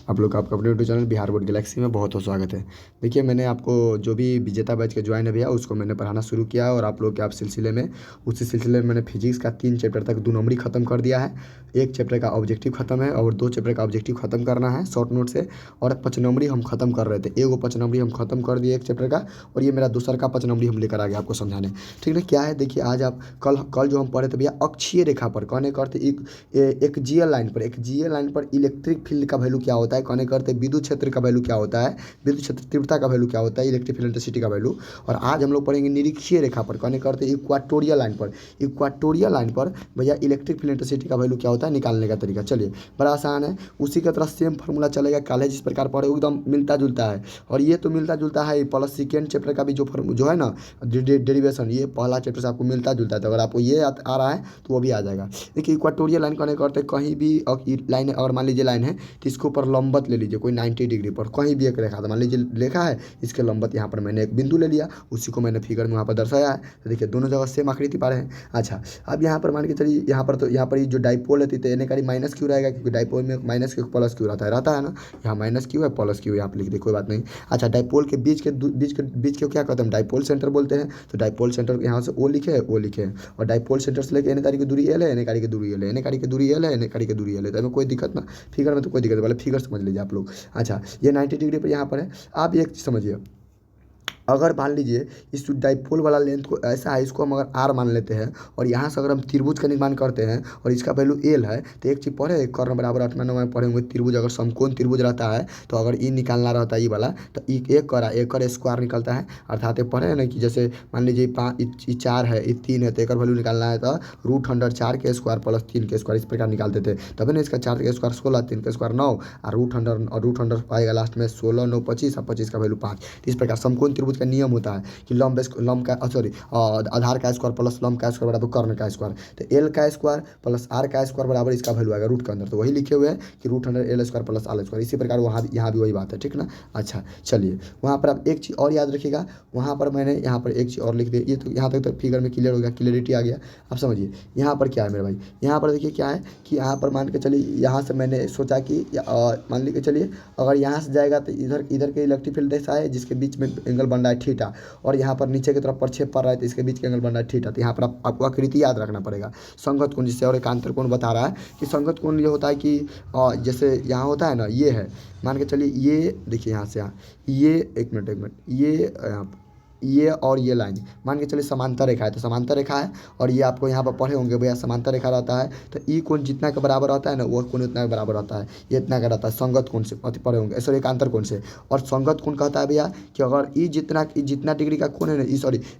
आप लोग का आपका अपने YouTube channel Bihar board Galaxy में बहुत बहुत स्वागत है। देखिए, मैंने आपको जो भी विजेता बैच के ज्वाइन है भैया, उसको मैंने पढ़ाना शुरू किया और आप लोग के आप सिलसिले में उसी सिलसिले में मैंने फिजिक्स का 3 चैप्टर तक 2 नंबरी खत्म कर दिया है। 1 चैप्टर का ऑब्जेक्टिव खत्म है और 2 चैप्टर का ऑब्जेक्टिव खत्म करना है शॉर्ट नोट से। और 5 नंबरी हम खत्म कर रहे थे, एगो 5 नंबरी हम खत्म कर दिए 1 चैप्टर का, और ये मेरा दूसरा का 5 नंबरी हम लेकर आ गए आपको समझाने। ठीक है, क्या है देखिए, आज आप कल कल जो हम पढ़े थे भैया, अक्षीय रेखा पर कहने का अर्थ एक जीएल लाइन पर, एक जीएल लाइन पर इलेक्ट्रिक फील्ड का वैल्यू क्या होता है, कहने का अर्थ विद्युत क्षेत्र का वैल्यू क्या होता है, विद्युत क्षेत्र तीव्रता का वैल्यू क्या होता है, इलेक्ट्रिक फील्ड इंटेंसिटी का वैल्यू। और आज हम लोग पढ़ेंगे निरीक्षीय रेखा पर, कहने का अर्थ इक्वाटोरियल लाइन पर, इक्वाटोरियल लाइन पर भैया इलेक्ट्रिक फील्ड इंटेंसिटी का वैल्यू क्या होता है निकालने का तरीका। चलिए, बड़ा आसान है, उसी की तरह सेम फार्मूला चलेगा, कल जिस प्रकार पढ़े एकदम मिलता जुलता है। और ये तो मिलता जुलता है प्लस सेकेंड चैप्टर का भी जो है ना डेरिवेशन, ये पहला चैप्टर से आपको मिलता जुलता है। तो अगर आपको ये आ रहा है तो वो भी आ जाएगा। देखिए, इक्वाटोरियल लाइन कहने का अर्थ है कहीं भी लाइन, अगर मान लीजिए लाइन है तो इसके ऊपर लंबत ले लीजिए, कोई 90 डिग्री पर कहीं भी एक रेखा था, मान लीजिए रेखा है, इसके लंबत यहाँ पर मैंने एक बिंदु ले लिया, उसी को मैंने फिगर में वहाँ पर दर्शाया है। तो देखिए, दोनों जगह सेम आकृति पा रहे हैं। अच्छा, अब यहाँ पर मान के चलिए, यहाँ पर तो यहाँ पर ये जो डाइपोल है तो एन का माइनस क्यों रहेगा, क्योंकि डाइपोल में माइनस क्यू प्लस क्यू रहता है ना, यहाँ माइनस क्यू है प्लस क्यू यहाँ पर लिख दे, कोई बात नहीं। अच्छा, डाइपोल के बीच के क्या कहते हैं, डाइपोल सेंटर बोलते हैं। तो डाइपोल सेंटर यहाँ से ओ लिखे, ओ लिखे, और डाइपोल सेंटर से लेकर एन की दूरी एल है, एन की दूरी एल है, एन की दूरी एल है, एन की दूरी एल है। तो हमें कोई दिक्कत ना, फिगर में तो कोई दिक्कत नहीं, पहले फिगर समझ लीजिए आप लोग। अच्छा, ये 90 डिग्री पर यहाँ पर है। आप एक चीज़ समझिए, अगर मान लीजिए इस डाइपोल वाला लेंथ को ऐसा है, इसको हम अगर आर मान लेते हैं, और यहाँ से अगर हम त्रिभुज का निर्माण करते हैं और इसका वैल्यू एल है, तो एक चीज़ पढ़े, कर्ण बराबर 8 में पढ़े होंगे, त्रिभुज अगर समकोण त्रिभुज रहता है तो अगर ई निकालना रहता है, ई वाला, तो एक कर स्क्वायर निकलता है। अर्थात ये पढ़े ना कि जैसे मान लीजिए 4 है, ये 3 है, तो एक वैल्यू निकालना है तो √4 के स्क्वायर प्लस 3 के स्क्वायर, इस प्रकार निकालते थे। तभी ना इसका 4 के स्क्वायर 16, 3 के स्क्वायर 9, और √100 पाएगा लास्ट में 16, 9, 25, और 25 का वैल्यू 5। इस प्रकार समकोण त्रिभुज का नियम होता है कि लंब का सॉरी आधार का स्क्वायर प्लस लंब का स्क्वायर बराबर कर्ण का स्क्वायर। तो एल का स्क्वायर प्लस आर का स्क्वायर बराबर इसका वैल्यू आएगा रूट के अंदर, तो वही लिखे हुए हैं कि √100 L² प्लस आर स्क्वायर। इसी प्रकार वहाँ यहाँ भी वही बात है, ठीक ना। अच्छा, चलिए, वहाँ पर आप एक चीज़ और याद रखिएगा, वहाँ पर मैंने यहाँ पर एक चीज़ और लिख दी, ये तो यहाँ तक तो फिगर में क्लियर हो गया, क्लियरिटी आ गया। आप समझिए यहाँ पर क्या है मेरे भाई, यहाँ पर देखिए क्या है कि यहाँ पर मान के चलिए, यहाँ से मैंने सोचा कि मान लीजिए चलिए, अगर यहाँ से जाएगा तो इधर के इलेक्ट्रिक फील्ड ऐसा है जिसके बीच में एंगल बन रहा है थीटा, और यहाँ पर नीचे की तरफ प्रक्षेप पड़ रहा है तो इसके बीच के एंगल बन रहा है थीटा। तो यहाँ पर आपको आकृति याद रखना पड़ेगा, संगत कोण जिससे, और एकांतर कोण बता रहा है कि संगत कोण ये होता है कि जैसे यहाँ होता है ना, ये है, मान के चलिए ये देखिए यहाँ से यहाँ, ये एक मिनट ये और ये लाइन मान के चलिए समांतर रेखा है, तो समांतर रेखा है, और ये आपको यहाँ पर पढ़े होंगे भैया, समांतर रेखा रहता है तो ई कोण जितना के बराबर रहता है ना, वो कोण उतना के बराबर रहता है, ये इतना का रहता है संगत कोण से पढ़े होंगे, सॉरी एकांतर कोण से। और संगत कोण कहता है भैया कि अगर ई जितना डिग्री का कोण है ना,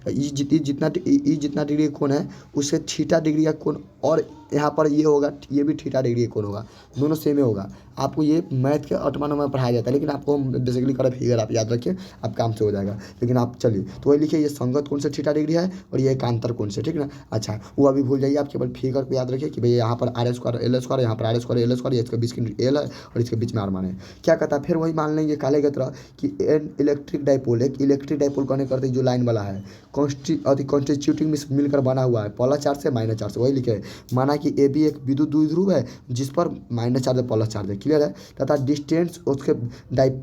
ई जितना डिग्री का कोण है, उससे थीटा डिग्री का कोण, और यहाँ पर ये होगा, ये भी थीटा डिग्री का कोण होगा, दोनों सेम ही होगा। आपको ये मैथ के 8वां में पढ़ाया जाता है, लेकिन आपको बेसिकली करें फिगर, आप याद रखिए, आप काम से हो जाएगा। लेकिन आप चलिए, तो वही लिखिए, ये संगत कोण से थीटा डिग्री है और ये एकांतर कोण से, ठीक ना। अच्छा, वो अभी भूल जाइए, आप केवल फिगर को याद रखिए कि भैया यहाँ पर R² यहाँ पर R², इसके बीच की एल है और इसके बीच में आर मान है। क्या कहता है फिर वही मान लेंगे काले की तरह कि इलेक्ट्रिक डाइपोल, एक इलेक्ट्रिक डाइपोल कहने करते जो लाइन वाला है कॉन्स्टिट्यूटिंग में मिलकर बना हुआ है +4 से -4 से, वही लिखे, माना कि ए बी एक विद्युत द्विध्रुव है जिस पर -4 से +4 है, क्लियर है, तथा डिस्टेंस उसके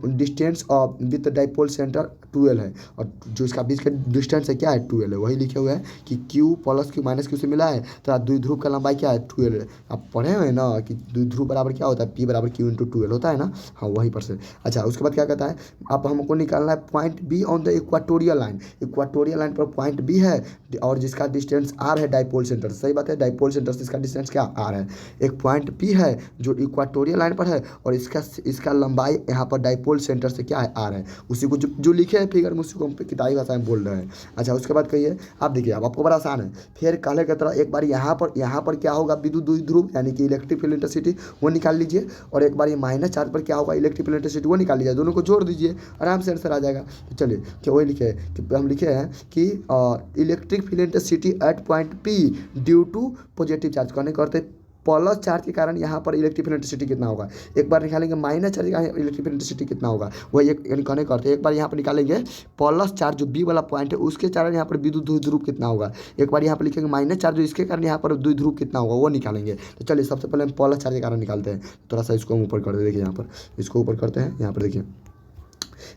डिस्टेंस विद डाइपोल सेंटर 12 है, और जो इसका बीच का डिस्टेंस है क्या है 12 है, वही लिखे हुए हैं कि Q plus Q minus Q से मिला है, तथा द्विध्रुव का लंबाई क्या है 12 है। आप पढ़े हुए हैं ना कि द्विध्रुव बराबर क्या होता है, P बराबर Q × 12 होता है ना, हाँ वहीं पर से। अच्छा, उसके बाद क्या कहता है, अब हमको निकालना है point be on the equatorial line, equatorial line पर पॉइंट बी है और जिसका डिस्टेंस r है डाइपोल सेंटर, सही बात है, डाइपोल सेंटर से इसका डिस्टेंस क्या r है। एक पॉइंट P है जो इक्वाटोरियल लाइन पर है और इसका लंबाई यहाँ पर डाइपोल सेंटर से क्या है r है, उसी को जो लिखे हैं फिगर में उसी को हम किताबी भाषा में बोल रहे हैं। अच्छा, उसके बाद कहिए, आप देखिए, अब आपको बड़ा आसान है, फिर काले की तरह एक बार यहाँ पर क्या होगा, विद्युत द्विध्रुव यानी कि इलेक्ट्रिक फील्ड इंटेंसिटी वो निकाल लीजिए, और एक बार ये -4 पर क्या होगा इलेक्ट्रिक फील्ड इंटेंसिटी वो निकाल लीजिए, दोनों को जोड़ दीजिए, आराम से आंसर आ जाएगा। तो चलिए, क्या वही लिखे कि हम लिखे हैं कि electric field intensity at point P due to positive charge, कहने करते प्लस चार्ज के कारण यहाँ पर इलेक्ट्रिक इलेक्ट्रिसिटी कितना होगा, एक बार निकालेंगे माइनस चार्ज का इलेक्ट्रिक इलेक्ट्रिसिटी कितना होगा, वही एक यानी कहने करते हैं। एक बार यहाँ पर निकालेंगे प्लस चार्ज जो बी वाला पॉइंट है उसके कारण यहाँ पर विद्युत ध्रुव कितना होगा, एक बार यहाँ पर लिखेंगे माइनस चार्ज जो इसके कारण यहाँ पर द्विध्रुव ध्रुव कितना होगा वो निकालेंगे। तो चलिए सबसे पहले हम प्लस चार्ज के कारण निकालते हैं। थोड़ा सा इसको हम ऊपर कर दे, देखिए यहाँ पर इसको ऊपर करते हैं, यहाँ पर देखिए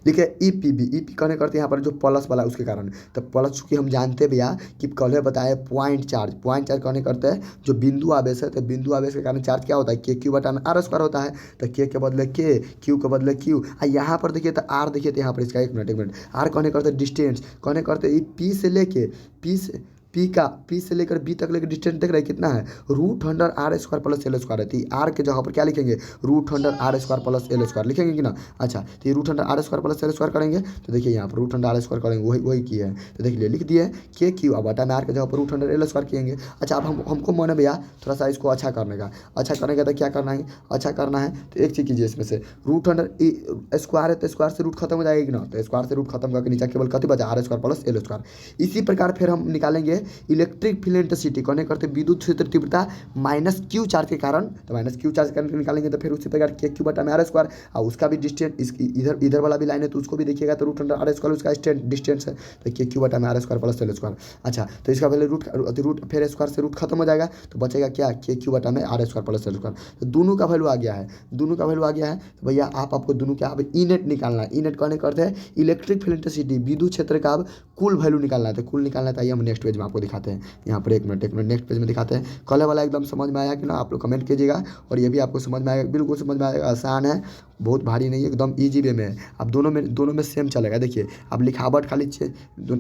देखिए E P B, E P कहने करते हैं यहाँ पर जो प्लस वाला उसके कारण। तो प्लस चूँकि हम जानते हैं भैया कि कल बताए पॉइंट चार्ज कहने करते हैं जो बिंदु आवेश है। तो बिंदु आवेश के कारण चार्ज क्या होता है, के क्यू बटा में आर स्क्वायर होता है। तो के बदले के, क्यू के बदले क्यू। यहाँ पर देखिए तो आर, देखिए तो यहाँ पर इसका एक मिनट आर कहने करते हैं डिस्टेंस, कहने करते हैं पी से लेके पी से लेकर बी तक लेकर डिस्टेंस देख रहे हैं कितना है, √100r² प्लस एल स्क्वायर है। तो आर के जगह पर क्या लिखेंगे, √100r² प्लस एल स्क्वायर लिखेंगे कि ना। अच्छा तो ये √100r² प्लस एल स्क्वायर करेंगे तो देखिए यहाँ पर √100r² करेंगे, वही किया है। तो देखिए लिख दिए के क्यू, अब बटा में आर के जगह पर √100l² किएंगे। अच्छा अब हमको मन है भैया थोड़ा सा इसको अच्छा करने का, तो क्या करना है, अच्छा करना है तो एक चीज़ कीजिए इसमें से √100 स्क्वायर है तो स्क्वायर से रूट खत्म हो जाएगी ना। तो स्क्वायर से रूट खत्म करके नीचे केवल कति बचा r² प्लस एल स्क्वायर। इसी प्रकार फिर हम निकालेंगे इलेक्ट्रिक फील्ड इंटेंसिटी, कहने करते विद्युत क्षेत्र तीव्रता माइनस क्यू चार्ज के कारण। तो माइनस क्यू चार्ज के कारण निकालेंगे तो फिर उसी प्रकार के क्यू बटा में आर स्क्वायर, और उसका भी डिस्टेंस इधर वाला भी लाइन है तो उसको भी देखिएगा तो √100r² उसका डिस्टेंस है। तो के क्यू बटा में आर² प्लस एल स्क्वायर। अच्छा तो इसका पहले रूट फिर स्क्वायर से रूट खत्म हो जाएगा तो बचेगा क्या, के क्यू बटा में आर² प्लस एल स्क्वायर। तो दोनों का वैल्यू आ गया है, तो भैया आपको दोनों क्या ई नेट निकालना है। ई नेट कहने करते हैं इलेक्ट्रिक फील्ड इंटेंसिटी, विद्युत क्षेत्र का अब कुल वैल्यू निकालना है। तो कुल निकालना है, तो आइए हम नेक्स्ट पेज में आपको दिखाते हैं। यहाँ पर एक मिनट नेक्स्ट पेज में दिखाते हैं। कल वाला एकदम समझ में आया कि ना, आप लोग कमेंट कीजिएगा और ये भी आपको समझ में आएगा, बिल्कुल समझ में आएगा, आसान है, बहुत भारी नहीं है, एकदम ईजी वे में है। अब दोनों में सेम चलेगा। देखिए अब लिखावट खाली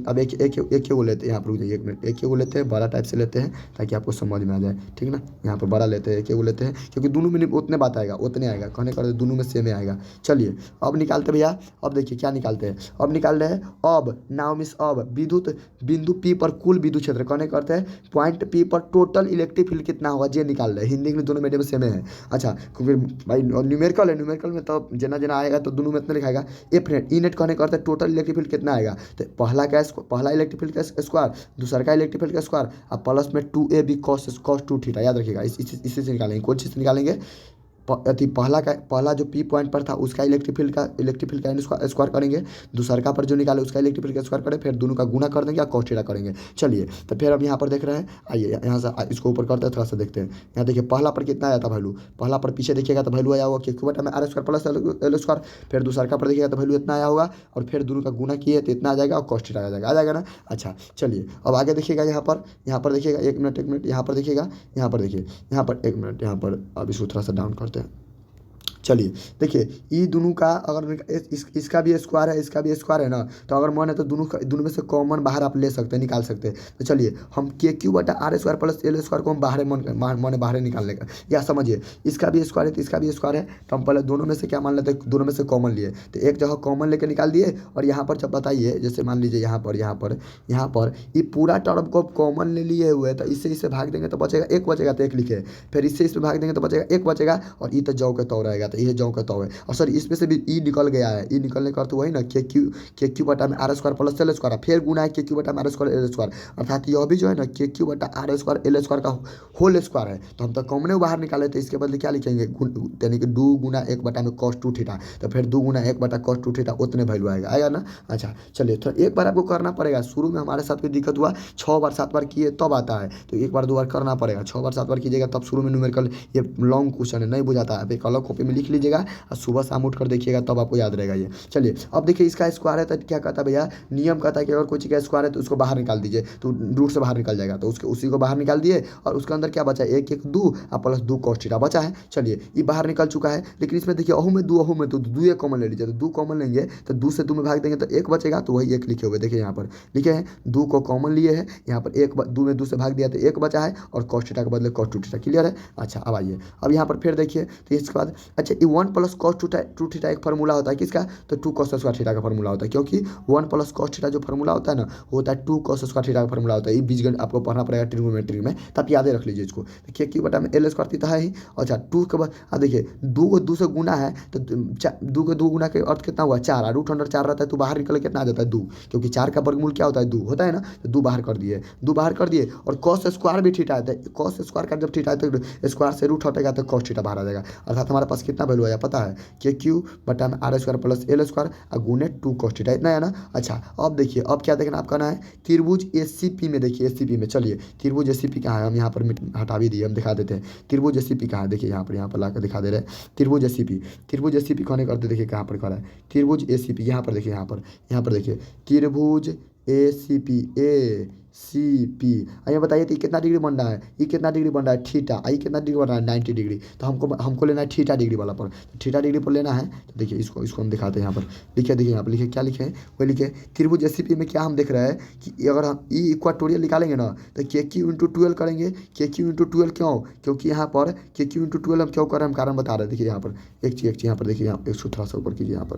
अब एक वो लेते हैं, यहाँ पर रुक जाइए एक मिनट, एक वो लेते हैं बड़ा टाइप से लेते हैं ताकि आपको समझ में आ जाए, ठीक ना। यहाँ पर बड़ा लेते हैं, एक वो लेते हैं क्योंकि दोनों में उतने बात आएगा, उतने आएगा, कहने कर दोनों में सेम आएगा। चलिए अब निकालते भैया, अब देखिए क्या निकालते हैं, अब निकाल रहे हैं अब नाउ मिस अब विद्युत बिंदु पी पर कुल विद्युत क्षेत्र, कहने करते हैं पॉइंट पी पर टोटल इलेक्ट्रिक फील्ड कितना होगा ये निकाल रहे हैं। हिंदी इंग्लिश दोनों मीडियम में सेम है। अच्छा क्योंकि भाई न्यूमेरिकल है, न्यूमेरिकल में तो जना आएगा तो दोनों में इतना लिखाएगा। एफ नेट ई नेट कहने करते हैं टोटल इलेक्ट्रिक फील्ड कितना आएगा, तो पहला इलेक्ट्रिक फील्ड का स्क्वायर, दूसरा का इलेक्ट्रिक फील्ड का स्क्वायर, अब प्लस में 2ab cos 2 थीटा, याद रखिएगा इसी से निकालेंगे। कौन चीज़ से निकालेंगे, पहला जो पी पॉइंट पर था उसका इलेक्ट्रिक फील्ड का स्क्वायर करेंगे, दूसरा का पर जो निकाले उसका इलेक्ट्रिक फील्ड का स्क्वायर करें, फिर दोनों का गुना कर देंगे या cos थीटा करेंगे। चलिए तो फिर अब यहाँ पर देख रहे हैं, आइए यहाँ से इसको ऊपर करते हैं, थोड़ा सा देखते हैं। यहाँ देखिए पहला पर कितना आया था वैल्यू, पहला पर पीछे देखिएगा तो वैल्यू आया होगा क्यू बटा में आर² प्लस एल स्क्वायर, फिर दूसरा का पर देखिएगा तो वैल्यू इतना आया होगा और फिर दोनों का गुना किए तो इतना आ जाएगा और cos थीटा आ जाएगा ना। अच्छा चलिए अब आगे देखिएगा, यहाँ पर देखिएगा एक मिनट यहाँ पर देखिएगा, यहाँ पर देखिए एक मिनट, यहाँ पर अब इसको थोड़ा सा डाउन करते हैं। चलिए देखिए ये दोनों का अगर इसका भी स्क्वायर है, इसका भी स्क्वायर है ना, तो अगर मन है तो दोनों में से कॉमन बाहर आप ले सकते हैं, निकाल सकते हैं। तो चलिए हम के क्यू बटा आर² प्लस एल स्क्वायर को हम बाहर निकालने का, या समझिए इसका भी स्क्वायर है तो इसका भी स्क्वायर है, तो हम पहले दोनों में से क्या मान लेते हैं, दोनों में से कॉमन लिए, तो एक जगह कॉमन लेकर निकाल दिए और यहाँ पर जब बताइए जैसे मान लीजिए यहाँ पर ये पूरा टर्म को कॉमन ले लिए हुए, तो इससे भाग देंगे तो बचेगा एक, बचेगा तो एक लिखे, फिर इससे भाग देंगे तो बचेगा एक बचेगा, और ये तो जौ के तौ रहेगा, तो ये जौ का तौ है। और सर इसमें से भी ई निकल गया है, ई निकलने का अर्थ वही ना के क्यू बटा में आर² प्लस एल स्क्वायर, फिर गुना है के क्यू बटा में आर² एल स्क्वायर, अर्थात यह भी जो है ना के क्यू बटा आर² एल स्क्वायर का होल स्क्वायर है। तो हम तो कॉमन बाहर निकाले, तो इसके बदले क्या लिखेंगे, यानी कि 2 गुना 1 बटा में cos 2 थीटा, तो फिर 2 गुना 1 बटा cos 2 थीटा उतने वैल्यू आएगा ना। अच्छा चलिए तो एक बार आपको करना पड़ेगा, शुरू में हमारे साथ भी दिक्कत हुआ, 6 बार 7 बार किए तब आता है, तो एक बार 2 बार करना पड़ेगा, 6 बार 7 बार कीजिएगा तब शुरू में न्यूमेरिकल, ये लॉन्ग क्वेश्चन है नहीं बुझाता है, एक अलग कॉपी में लिख लीजिएगा और सुबह शाम उठ कर देखिएगा तब आपको याद रहेगा ये। चलिए अब देखिए इसका स्क्वायर है तो क्या कहता है भैया, नियम कहता है कि अगर कोई चीज़ का स्क्वायर है तो उसको बाहर निकाल दीजिए, तो रूट से बाहर निकल जाएगा, तो उसी को बाहर निकाल दिए और उसके अंदर क्या बचा, 1 1 2 और प्लस 2 cos थीटा बचा है। चलिए ये बाहर निकल चुका है, लेकिन इसमें देखिए अहू में 2 अहू में तो 2 एक कॉमन ले लीजिए, तो 2 कॉमन लेंगे तो 2 से 2 में भाग देंगे तो 1 बचेगा, तो वही 1 लिखे हुए देखिए यहाँ पर लिखे हैं, 2 को कॉमन लिए हैं, यहाँ पर 1 2 में 2 से भाग दिया तो 1 बचा है और cos थीटा के बदले cos 2 थीटा, क्लियर है। अच्छा अब आइए अब यहाँ पर फिर देखिए, तो इसके बाद अच्छा अच्छा ये 1 प्लस कॉस टू थीटा एक फार्मूला होता है किसका, तो 2 cos स्क्वायर थीटा का फार्मूला होता है, क्योंकि 1 प्लस कॉस थीटा जो फार्मूला होता है ना वो होता है 2 cos स्क्वायर थीटा का फार्मूला होता है। ये बीजगणित आपको पढ़ना पड़ेगा ट्रिग्नोमेट्री में, तो आप याद रख लीजिए इसको। देखिए क्यू बटा में एल स्क्वायर थीटा है ही। अच्छा 2 के बाद देखिए 2 को 2 से गुना है तो 2 के 2 गुना के अर्थ कितना हुआ 4, रूट अंडर 4 रहता है तो बाहर निकल के कितना आ जाता है 2, क्योंकि 4 का वर्गमूल क्या होता है 2 होता है ना, तो 2 बाहर कर दिए, 2 बाहर कर दिए। और कॉस स्क्वायर भी थीटा है, तो कॉस स्क्वायर का जब थीटा है तो स्क्वायर से रूट हटेगा तो कॉस थीटा बाहर आ जाएगा। अर्थात हमारे पास कितना वैल्यू आया पता है, कि क्यू बटा में R square plus L square और गुने 2 cos थीटा इतना है ना। अच्छा अब देखिए अब क्या देखना आपका ना है त्रिभुज एसीपी में। देखिए एसीपी में चलिए त्रिभुज एसीपी कहाँ है, हम यहाँ पर हटा भी दिए, हम दिखा देते हैं त्रिभुज एसीपी कहाँ है। देखिए यहाँ पर लाकर दिखा दे रहे हैं त्रिभुज एसीपी। त्रिभुज एसीपी कहने करते देखिए कहाँ पर करा है त्रिभुज एसीपी, यहाँ पर देखिए यहाँ पर देखिए त्रिभुज ए सी पी। ये बताइए तो ये कितना डिग्री बन रहा है, ये कितना डिग्री बन रहा है थीटा, ये कितना डिग्री बन रहा है 90 डिग्री। तो हमको लेना है थीटा डिग्री वाला पर, तो थीटा डिग्री पर लेना है। तो देखिए इसको हम दिखाते हैं यहाँ पर लिखे, देखिए यहाँ पर लिखे क्या लिखे हैं वो लिखे त्रिभुज एसीपी में क्या हम देख रहे हैं कि अगर हम ई इक्वाटोरियल निकालेंगे ना तो के क्यू इंटू 12 करेंगे। के क्यू इंटू 12 क्यों, क्योंकि यहाँ पर के क्यू इंटू 12 हम क्यों कर रहे हैं हम कारण बता रहे हैं। देखिए यहाँ पर एक चीज़ यहाँ पर देखिए यहाँ इसको थोड़ा सा ऊपर कीजिए यहाँ पर,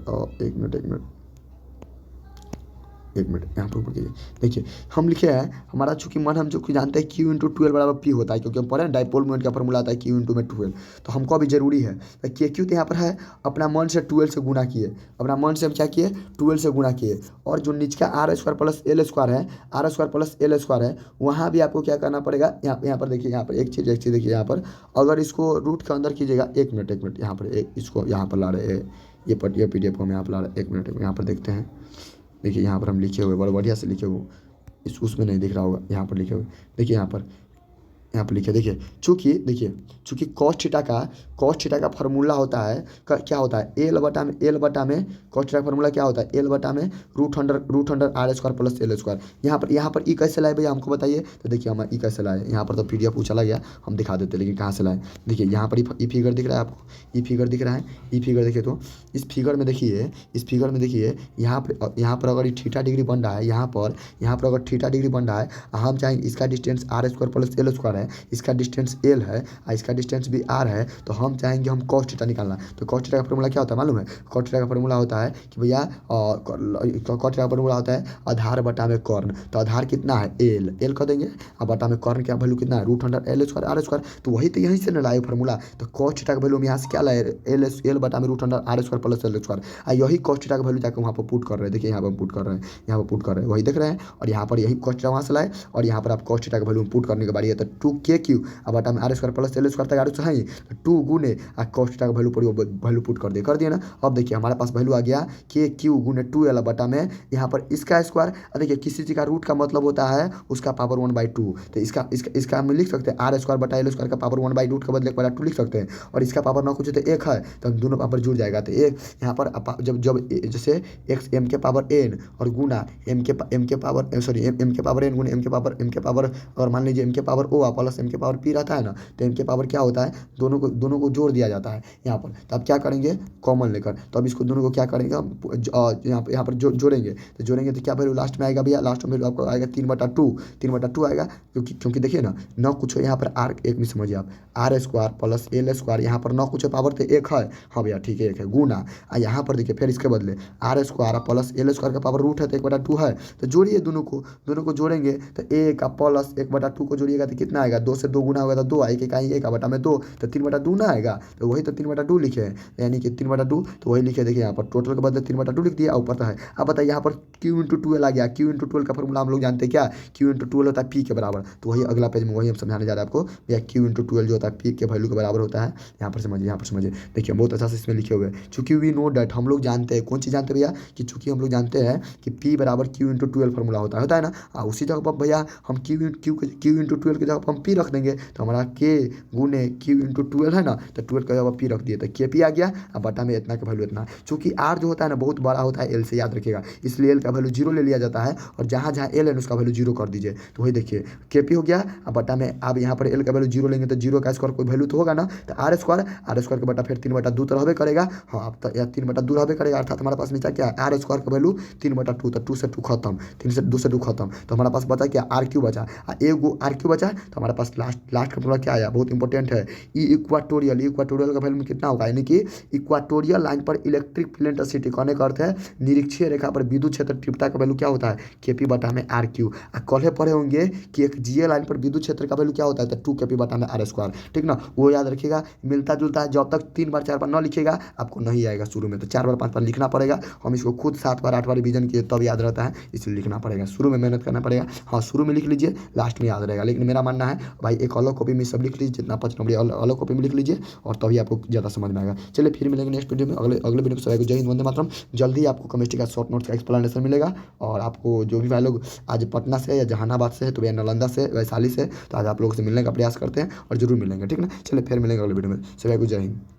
एक मिनट यहाँ पर ऊपर कीजिए। देखिए हम लिखे हैं हमारा चूंकि मन हम जो कि जानते हैं क्यू इंटू 12 बराबर पी होता है, क्योंकि हम पढ़े हैं डाइपोल मोमेंट का फॉर्मूला आता है क्यू इंटू में 12, तो हमको अभी जरूरी है तो के क्यू तो यहाँ पर है अपना मन से 12 से गुना किए, अपना मन से हम क्या किए 12 से गुना किए। और जो नीचे का R square plus L square है, R square plus L square है, वहाँ भी आपको क्या करना पड़ेगा। यहाँ पर देखिए यहाँ पर एक चीज़ देखिए यहाँ पर अगर इसको रूट के अंदर कीजिएगा, एक मिनट यहाँ पर इसको यहाँ पर ला रहे ये PDF को हम यहाँ पर ला रहे, एक मिनट यहाँ पर देखते हैं। देखिए यहाँ पर हम लिखे हुए बड़े बढ़िया से लिखे हुए, उसमें नहीं दिख रहा होगा, यहाँ पर लिखे हुए देखिए यहाँ पर लिखे देखिए चूँकि कॉस थीटा का फार्मूला होता है क्या होता है एल बटा में कॉस थीटा का फार्मूला क्या होता है एल बटा में root under R square plus L square. यहाँ पर ई कैसे लाए भैया हमको बताइए। तो देखिए हम ई कैसे लाए, यहाँ पर तो PDF चला गया, हम दिखा देते लेकिन कहाँ से लाए। देखिए यहाँ पर ई फिगर दिख रहा है आपको, ई फिगर दिख रहा है, ई फिगर देखिए तो इस फिगर में देखिए यहाँ पर अगर थीटा डिग्री बन रहा है, यहाँ पर अगर थीटा डिग्री बन रहा है, हम चाहेंगे इसका distance R square plus L square है, इसका डिस्टेंस एल है और इसका डिस्टेंस भी आर है, तो हम चाहेंगे हम cos थीटा निकालना। तो cos थीटा का फॉर्मूला क्या होता है मालूम है, cos थीटा का फॉर्मूला होता है कि भैया cos थीटा का फॉर्मूला होता है आधार बटा में कॉर्न। तो आधार कितना है एल कर देंगे और बटा में कॉर्न क्या वैल्यू कितना है root under L square R square. तो वही तो यहीं से न लाए फार्मूला, तो cos थीटा का वैल्यू हम यहाँ से क्या लाए एल बटा में root under R square plus L square, और यही cos थीटा का वैल्यू जाकर वहाँ पर पुट कर रहे हैं। देखिए यहाँ पर पुट कर रहे हैं वही देख रहे हैं, और यहाँ पर यही cos थीटा वहाँ से लाए और यहाँ पर आप cos थीटा का वैल्यू पुट करने के बारी है। तो 2 अब बटा में R square plus L square तक आर है तो 2 गुने cos थीटा का वैल्यू पुट कर दिए ना। अब देखिए हमारे पास वैल्यू आ गया के क्यू गुने 2l बटा में यहाँ पर इसका स्क्वायर। देखिए किसी चीज़ का रूट का मतलब होता है उसका पावर 1/2, तो इसका हम लिख सकते हैं आर स्क्वायर बटा एल स्क्वायर का पावर 1/2 रूट का बदले 2 लिख सकते हैं, और इसका पावर ना कुछ तो 1 है तो दोनों पावर जुड़ जाएगा। तो एक यहाँ पर जब जैसे एक्स एम के पावर एन और गुना एम के पावर एन गुना एम के पावर और मान लीजिए एम के पावर ओ प्लस एम के पावर पी रहता है ना, तो एम के पावर क्या होता है दोनों को जोड़ दिया जाता है यहाँ पर। तो अब क्या करेंगे कॉमन लेकर, तो अब इसको दोनों को क्या करेंगे हम यहाँ पर जोड़ेंगे तो क्या वैल्यू लास्ट में आएगा भैया, लास्ट में वैल्यू आपको आएगा 3/2 आएगा, क्योंकि देखिए ना कुछ यहाँ पर आर एक में समझिए आप R square plus L square यहाँ पर ना कुछ पावर तो 1 है, हाँ भैया ठीक है 1 है गुना यहाँ पर देखिए फिर इसके बदले R square plus L square का पावर रूट है तो 1/2 है। तो जोड़िए दोनों को जोड़ेंगे तो 1 प्लस 1/2 को जोड़िएगा तो कितना आएगा 2 से 2 गुना होगा तो 2 1 का 1 बटा में 2 तो 3/2 ना आएगा, तो वही तो 3/2 लिखे हैं, यानी कि 3/2 तो वही लिखे। देखिए यहाँ पर टोटल के बदले 3/2 लिख दिया ऊपर तो है। अब बताइए यहाँ पर क्यू इंटू 12 आ गया, क्यू इंटू 12 का फॉर्मूला हम लोग जानते हैं क्या, क्यू इंटू 12 होता है पी के बराबर। तो वही अगला पेज में वही हम समझाने जा रहे हैं आपको भैया क्यू इंटू 12 जो होता है पी के वैल्यू के बराबर होता है। यहाँ पर समझिए देखिए बहुत अच्छा से इसमें लिखे हुए हैं चूँकि वी नो डैट हम लोग जानते हैं कौन चीज़ जानते हैं भैया कि चूँकि हम लोग जानते हैं कि पी बराबर क्यू इंटू 12 फॉर्मूला होता है ना। उसी जगह पर भैया हम क्यू इंटू 12 की जगह पर हम पी रख देंगे, तो हमारा के गुने क्यू इंटू 12 है ना, तो 12 का जगह पी रख दिए तो के पी आ गया। अब बटा में इतना का वैल्यू इतना, चूँकि आर जो होता है ना बहुत बड़ा होता है एल से, याद रखिएगा, इसलिए एल का वैल्यू 0 ले लिया जाता है और जहाँ एल है उसका वैल्यू 0 कर दीजिए। तो वही देखिए के पी हो गया। अब बटा में अब यहाँ पर एल का वैल्यू 0 लेंगे तो 0 का स्क्वायर कोई वैल्यू तो होगा ना, तो आर स्क्वायर के बटा फिर 3/2 तो रहबे करेगा। हाँ अब तो 3/2 रहबे करेगा, अर्थात हमारे पास बचा क्या आर स्क्वायर का वैल्यू 3/2, तो 2 से 2 खत्म, 3 से 2 से 2 खत्म, तो हमारे पास बचा क्या आर क्यू बचा, एगो आर क्यू बचा तो हमारे पास लास्ट लास्ट का फॉर्मूला क्या आया, बहुत इंपॉर्टेंट है। इक्वाटोरियल का वैल्यू कितना होगा, यानी कि इक्वाटोरियल लाइन पर इलेक्ट्रिक फील्ड इंटेंसिटी कहने का अर्थ है निरीक्षीय रेखा पर विद्युत क्षेत्र तीव्रता का वैल्यू क्या होता है, केपी बटा में आर क्यू। कल पढ़े होंगे कि एक जीए लाइन पर विद्युत क्षेत्र का वैल्यू क्या होता है, तो 2 केपी बटा में आर स्क्वायर, ठीक ना, वो याद रखिएगा। मिलता जुलता है, जब तक 3 बार 4 बार न लिखिएगा आपको नहीं आएगा शुरू में, तो 4 बार 5 बार लिखना पड़ेगा। हम इसको खुद 7 बार 8 बार रिवीजन किए तब याद रहता है, इसलिए लिखना पड़ेगा, शुरू में मेहनत करना पड़ेगा। हाँ, शुरू में लिख लीजिए, लास्ट में याद रहेगा। लेकिन मेरा मानना है भाई एक अलग कॉपी में सब लिख लीजिए, जितना 5 नंबर अलग कॉपी में लिख लीजिए, और तभी आपको ज़्यादा समझ में आएगा। चलिए फिर मिलेंगे नेक्स्ट वीडियो में, अगले अगले वीडियो में। सभी को जय हिंद, वंदे मातरम। जल्दी ही आपको केमिस्ट्री का शॉर्ट नोट्स का एक्सप्लेनेशन मिलेगा, और आपको जो भी भाई लोग आज पटना से या जहानाबाद से है, तो या नालंदा से, वैशाली से, तो आज आप लोगों से मिलने का प्रयास करते हैं और जरूर मिलेंगे, ठीक ना। चलिए फिर मिलेंगे अगले वीडियो में। सभी को जय हिंद।